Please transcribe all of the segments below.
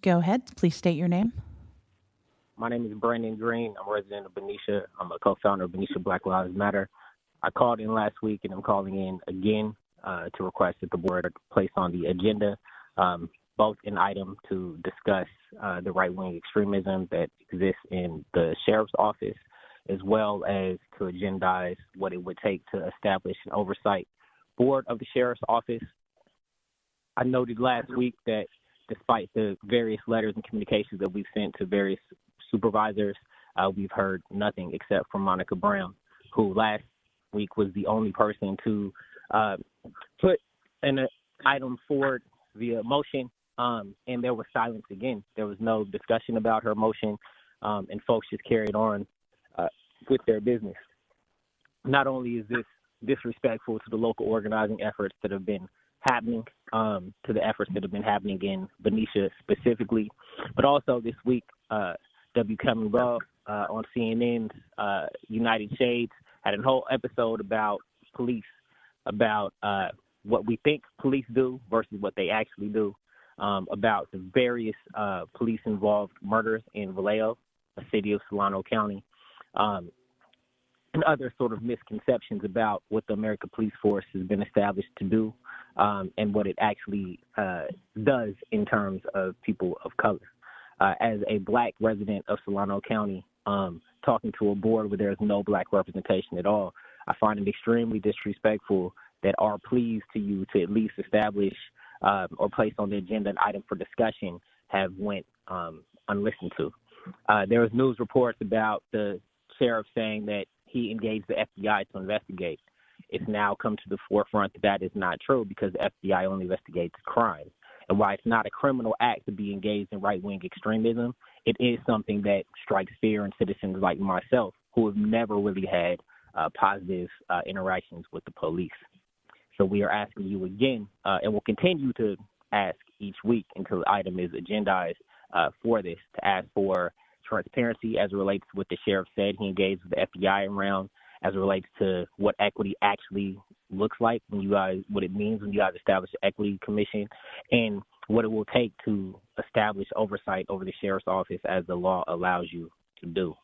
Go ahead. Please state your name. My name is Brandon Greene. I'm a resident of Benicia. I'm a co-founder of Benicia Black Lives Matter. I called in last week, and I'm calling in again to request that the board place on the agenda both an item to discuss the right-wing extremism that exists in the sheriff's office, as well as to agendize what it would take to establish an oversight board of the sheriff's office. I noted last week that despite the various letters and communications that we've sent to various supervisors, we've heard nothing except from Monica Brown, who last week was the only person to put an item forward via motion, and there was silence again. There was no discussion about her motion, and folks just carried on with their business. Not only is this disrespectful to the local organizing efforts that have been happening, to the efforts that have been happening in Benicia specifically, but also this week, Vacaville on CNN's United Shades had a whole episode about police, about what we think police do versus what they actually do, about the various police-involved murders in Vallejo, a city of Solano County, and other sort of misconceptions about what the American police force has been established to do, and what it actually does in terms of people of color. As a Black resident of Solano County, talking to a board where there's no Black representation at all, I find it extremely disrespectful that our pleas to you to at least establish or place on the agenda an item for discussion have went unlistened to. There was news reports about the sheriff saying that he engaged the FBI to investigate. It's now come to the forefront that that is not true because the FBI only investigates crime. And while it's not a criminal act to be engaged in right-wing extremism, it is something that strikes fear in citizens like myself who have never really had positive interactions with the police. So we are asking you again, and we'll continue to ask each week until the item is agendized for this, to ask for transparency as it relates to what the sheriff said he engaged with the FBI around, as it relates to what equity actually looks like when you guys, what it means when you guys establish an equity commission, and what it will take to establish oversight over the sheriff's office as the law allows you to do.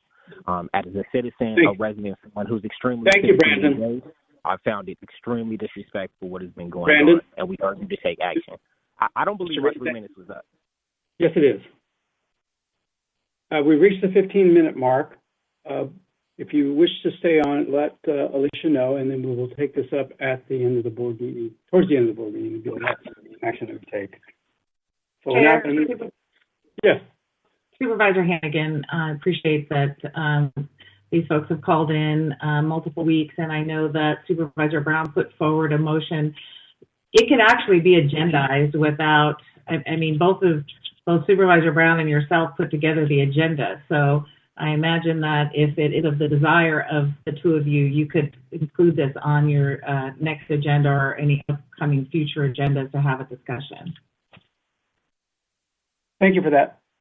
As a citizen, a resident, someone who's extremely engaged, I found it extremely disrespectful what has been going on, and we urge you to take action. I don't believe our 3 minutes was up. Yes, it is. We reached the 15-minute mark. If you wish to stay on, let Alicia know, and then we will take this up at the end of the board meeting, towards the end of the board meeting, the next action that we take. So Chair, yes. Supervisor Hannigan, I appreciate that these folks have called in multiple weeks, and I know that Supervisor Brown put forward a motion. It can actually be agendized without, I mean, both Supervisor Brown and yourself put together the agenda. So I imagine that if it is of the desire of the two of you, you could include this on your next agenda or any upcoming future agendas to have a discussion. Thank you for that.